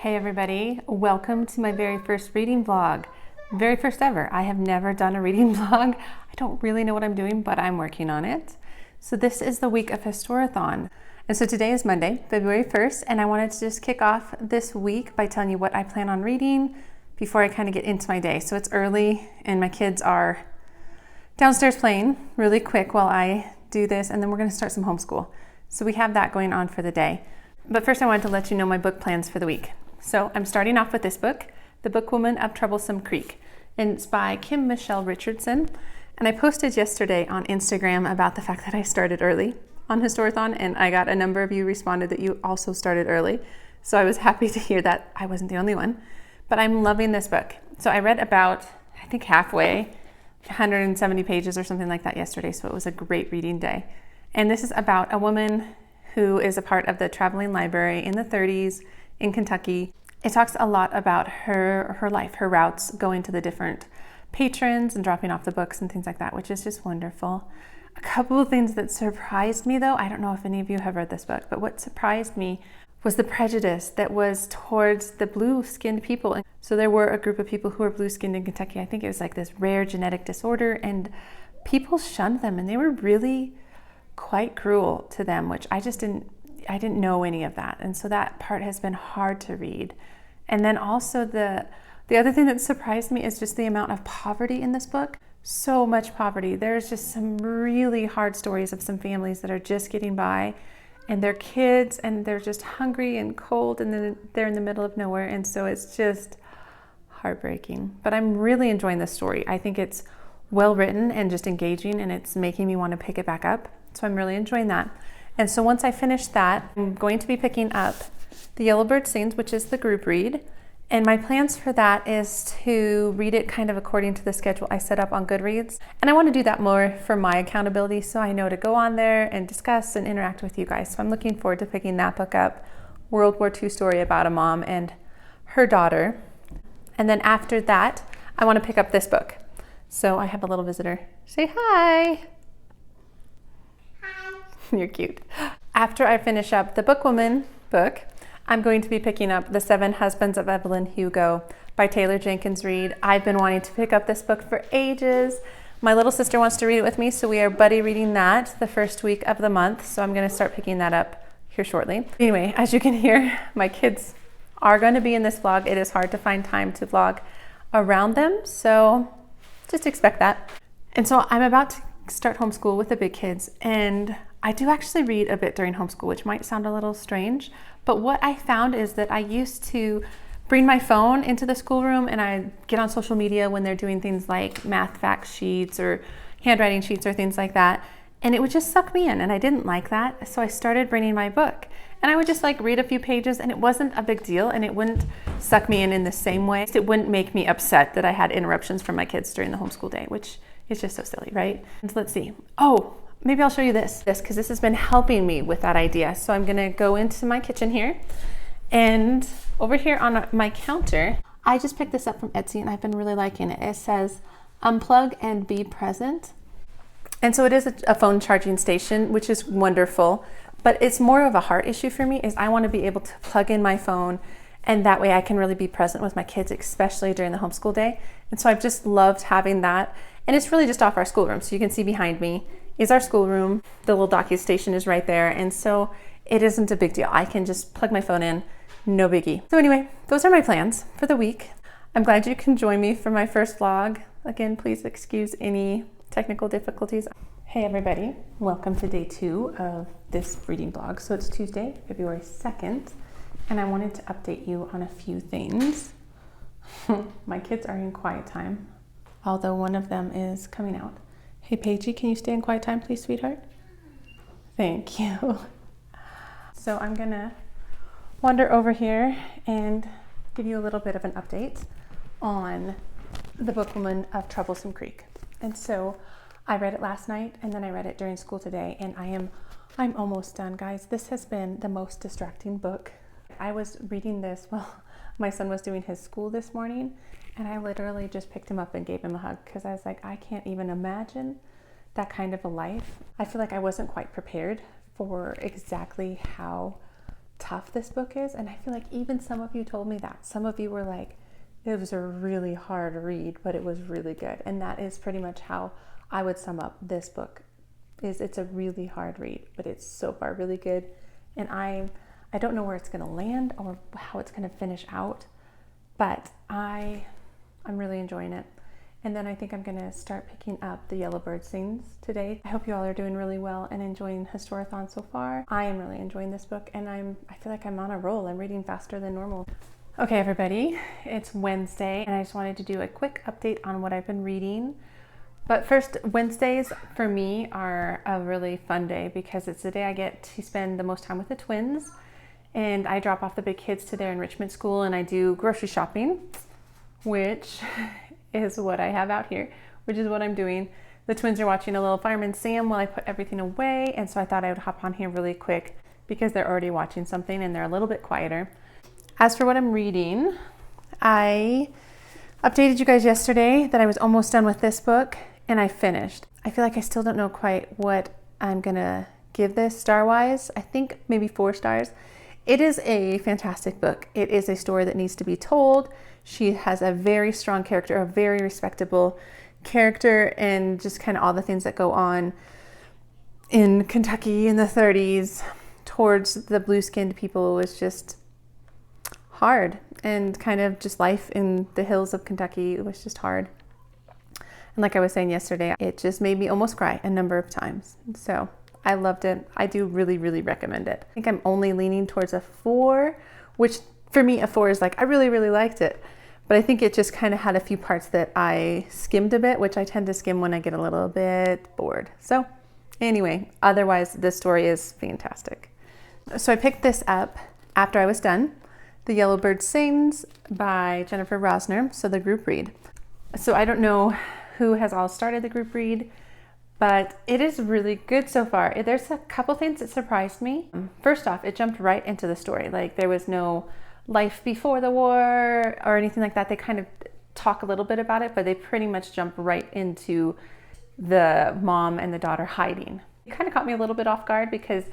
Hey everybody, welcome to my very first reading vlog. Very first ever. I have never done a reading vlog. I don't really know what I'm doing, but I'm working on it. So this is the week of Historathon. And so today is Monday, February 1st, and I wanted to just kick off this week by telling you what I plan on reading before I kind of get into my day. So it's early and my kids are downstairs playing really quick while I do this, and then we're going to start some homeschool. So we have that going on for the day. But first I wanted to let you know my book plans for the week. So I'm starting off with this book, The Bookwoman of Troublesome Creek, and it's by Kim Michelle Richardson. And I posted yesterday on Instagram about the fact that I started early on Historathon, and I got a number of you responded that you also started early. So I was happy to hear that I wasn't the only one. But I'm loving this book. So I read about, I think halfway, 170 pages or something like that yesterday, so it was a great reading day. And this is about a woman who is a part of the traveling library in the 30s in Kentucky. It talks a lot about her life, her routes, going to the different patrons and dropping off the books and things like that, which is just wonderful. A couple of things that surprised me though, I don't know if any of you have read this book, but what surprised me was the prejudice that was towards the blue-skinned people. So there were a group of people who were blue-skinned in Kentucky. I think it was like this rare genetic disorder, and people shunned them, and they were really quite cruel to them, which I didn't know any of that. And so that part has been hard to read. And then also the other thing that surprised me is just the amount of poverty in this book. So much poverty. There's just some really hard stories of some families that are just getting by, and their kids, and they're just hungry and cold, and then they're in the middle of nowhere. And so it's just heartbreaking. But I'm really enjoying this story. I think it's well written and just engaging, and it's making me want to pick it back up. So I'm really enjoying that. And so once I finish that, I'm going to be picking up The Yellowbird Sings, which is the group read. And my plans for that is to read it kind of according to the schedule I set up on Goodreads. And I want to do that more for my accountability, so I know to go on there and discuss and interact with you guys. So I'm looking forward to picking that book up, World War II story about a mom and her daughter. And then after that, I want to pick up this book. So I have a little visitor. Say hi. Hi. You're cute. After I finish up the Bookwoman book, I'm going to be picking up The Seven Husbands of Evelyn Hugo by Taylor Jenkins Reid. I've been wanting to pick up this book for ages. My little sister wants to read it with me, so we are buddy reading that the first week of the month. So I'm going to start picking that up here shortly. Anyway, as you can hear, my kids are going to be in this vlog. It is hard to find time to vlog around them, so just expect that. And so I'm about to start homeschool with the big kids, and I do actually read a bit during homeschool, which might sound a little strange, but what I found is that I used to bring my phone into the schoolroom, and I get on social media when they're doing things like math fact sheets or handwriting sheets or things like that, and it would just suck me in, and I didn't like that. So I started bringing my book, and I would just like read a few pages, and it wasn't a big deal, and it wouldn't suck me in the same way. It wouldn't make me upset that I had interruptions from my kids during the homeschool day, which is just so silly, right? And let's see. Oh, maybe I'll show you this because this has been helping me with that idea. So I'm gonna go into my kitchen here, and over here on my counter, I just picked this up from Etsy, and I've been really liking it. It says, unplug and be present. And so it is a phone charging station, which is wonderful, but it's more of a heart issue for me. Is I want to be able to plug in my phone, and that way I can really be present with my kids, especially during the homeschool day. And so I've just loved having that. And it's really just off our schoolroom. So you can see behind me is our schoolroom. The little docking station is right there. And so it isn't a big deal. I can just plug my phone in, no biggie. So anyway, those are my plans for the week. I'm glad you can join me for my first vlog. Again, please excuse any technical difficulties. Hey everybody, welcome to day 2 of this reading vlog. So it's Tuesday, February 2nd, and I wanted to update you on a few things. My kids are in quiet time, although one of them is coming out. Hey Paigey, can you stay in quiet time please, sweetheart? Thank you. So I'm gonna wander over here and give you a little bit of an update on The Bookwoman of Troublesome Creek. And so I read it last night, and then I read it during school today, and I'm almost done, guys. This has been the most distracting book. I was reading this while my son was doing his school this morning, and I literally just picked him up and gave him a hug because I was like, I can't even imagine that kind of a life. I feel like I wasn't quite prepared for exactly how tough this book is. And I feel like even some of you told me that. Some of you were like, it was a really hard read, but it was really good. And that is pretty much how I would sum up this book. It's a really hard read, but it's so far really good. And I don't know where it's going to land or how it's going to finish out, but I'm really enjoying it. And then I think I'm going to start picking up the Yellowbird scenes today. I hope you all are doing really well and enjoying Historathon so far. I am really enjoying this book, and I feel like I'm on a roll. I'm reading faster than normal. Okay, everybody, it's Wednesday, and I just wanted to do a quick update on what I've been reading. But first, Wednesdays for me are a really fun day because it's the day I get to spend the most time with the twins, and I drop off the big kids to their enrichment school, and I do grocery shopping, which is what I have out here, which is what I'm doing. The twins are watching a little Fireman Sam while I put everything away, and so I thought I would hop on here really quick because they're already watching something and they're a little bit quieter. As for what I'm reading, I updated you guys yesterday that I was almost done with this book, and I finished. I feel like I still don't know quite what I'm gonna give this star-wise. I think maybe 4 stars. It is a fantastic book. It is a story that needs to be told. She has a very strong character, a very respectable character, and just kind of all the things that go on in Kentucky in the 30s towards the blue-skinned people was just hard, and kind of just life in the hills of Kentucky was just hard. And like I was saying yesterday, it just made me almost cry a number of times. So I loved it. I do really, really recommend it. I think I'm only leaning towards a 4, which for me, a 4 is like, I really, really liked it. But I think it just kind of had a few parts that I skimmed a bit, which I tend to skim when I get a little bit bored. So anyway, otherwise, this story is fantastic. So I picked this up after I was done. The Yellowbird Sings by Jennifer Rosner, so the group read. So I don't know who has all started the group read, but it is really good so far. There's a couple things that surprised me. First off, it jumped right into the story. Like there was no life before the war or anything like that. They kind of talk a little bit about it, but they pretty much jump right into the mom and the daughter hiding. It kind of caught me a little bit off guard because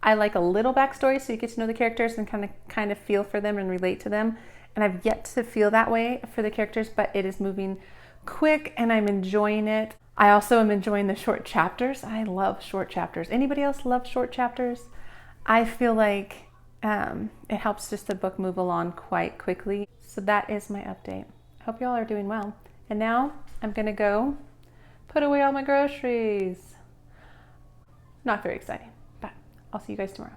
I like a little backstory so you get to know the characters and kind of feel for them and relate to them. And I've yet to feel that way for the characters, but it is moving quick and I'm enjoying it. I also am enjoying the short chapters. I love short chapters. Anybody else love short chapters? I feel like it helps just the book move along quite quickly. So that is my update. I hope y'all are doing well. And now I'm gonna go put away all my groceries. Not very exciting, but I'll see you guys tomorrow.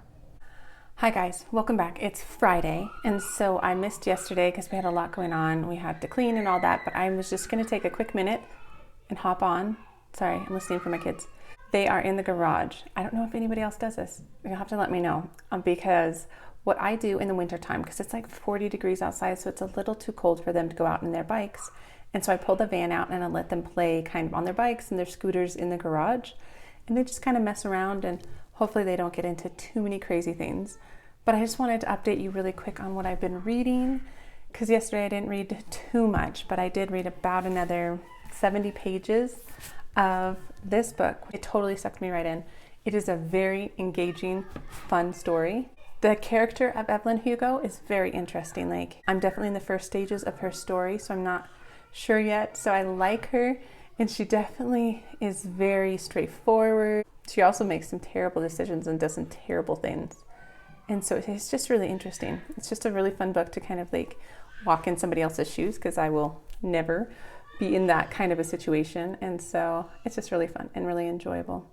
Hi guys, welcome back. It's Friday, and so I missed yesterday because we had a lot going on. We had to clean and all that, but I was just gonna take a quick minute and hop on. Sorry, I'm listening for my kids. They are in the garage. I don't know if anybody else does this. You'll have to let me know because what I do in the wintertime, because it's like 40 degrees outside, so it's a little too cold for them to go out in their bikes. And so I pull the van out and I let them play kind of on their bikes and their scooters in the garage. And they just kind of mess around and hopefully they don't get into too many crazy things. But I just wanted to update you really quick on what I've been reading, because yesterday I didn't read too much, but I did read about another 70 pages of this book. It totally sucked me right in. It is a very engaging, fun story. The character of Evelyn Hugo is very interesting. Like, I'm definitely in the first stages of her story, so I'm not sure yet. So I like her, and she definitely is very straightforward. She also makes some terrible decisions and does some terrible things. And so it's just really interesting. It's just a really fun book to kind of like walk in somebody else's shoes, because I will never be in that kind of a situation. And so it's just really fun and really enjoyable.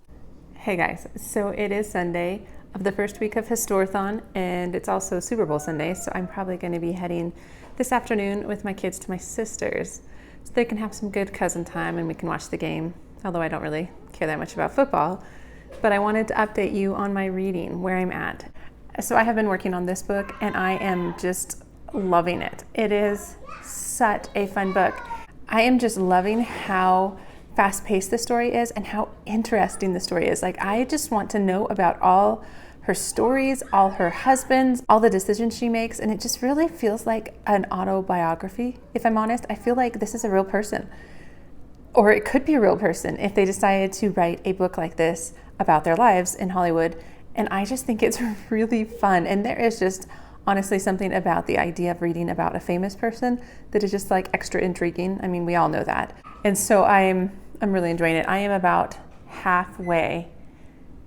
Hey guys, so it is Sunday of the first week of Historathon, and it's also Super Bowl Sunday, so I'm probably going to be heading this afternoon with my kids to my sister's so they can have some good cousin time and we can watch the game, although I don't really care that much about football. But I wanted to update you on my reading, where I'm at. So I have been working on this book and I am just loving it. It is such a fun book. I am just loving how fast-paced the story is and how interesting the story is. Like, I just want to know about all her stories, all her husbands, all the decisions she makes, and it just really feels like an autobiography. If I'm honest, I feel like this is a real person, or it could be a real person if they decided to write a book like this about their lives in Hollywood And I just think it's really fun. And there is just honestly something about the idea of reading about a famous person that is just like extra intriguing. I mean, we all know that. And so I'm really enjoying it. I am about halfway,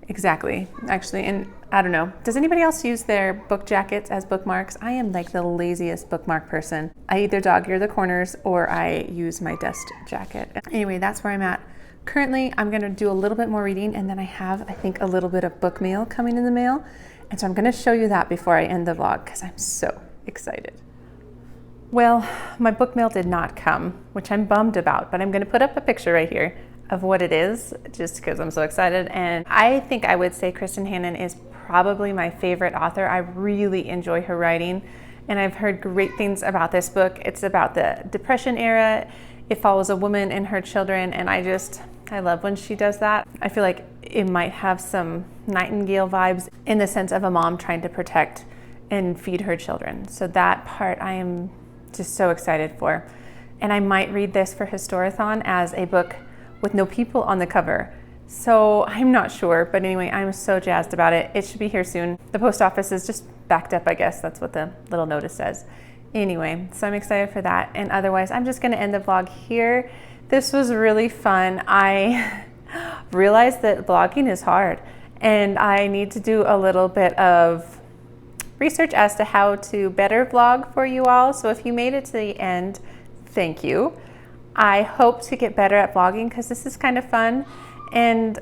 exactly, actually. And I don't know, does anybody else use their book jackets as bookmarks? I am like the laziest bookmark person. I either dog ear the corners or I use my dust jacket. Anyway, that's where I'm at. Currently, I'm gonna do a little bit more reading, and then I have, I think, a little bit of book mail coming in the mail. And so I'm gonna show you that before I end the vlog because I'm so excited. Well, my book mail did not come, which I'm bummed about, but I'm gonna put up a picture right here of what it is just because I'm so excited. And I think I would say Kristen Hannon is probably my favorite author. I really enjoy her writing, and I've heard great things about this book. It's about the Depression era. It follows a woman and her children, and I love when she does that. I feel like it might have some Nightingale vibes in the sense of a mom trying to protect and feed her children. So that part I am just so excited for. And I might read this for Historathon as a book with no people on the cover. So I'm not sure, but anyway, I'm so jazzed about it. It should be here soon. The post office is just backed up, I guess. That's what the little notice says. Anyway, so I'm excited for that. And otherwise, I'm just gonna end the vlog here. This was really fun. I realized that vlogging is hard, and I need to do a little bit of research as to how to better vlog for you all. So if you made it to the end, thank you. I hope to get better at vlogging because this is kind of fun. And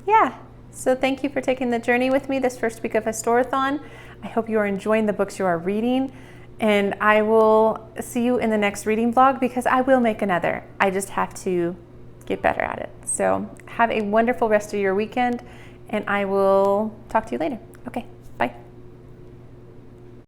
yeah, so thank you for taking the journey with me this first week of Historathon. I hope you are enjoying the books you are reading. And I will see you in the next reading vlog because I will make another. I just have to get better at it. So have a wonderful rest of your weekend, and I will talk to you later. Okay.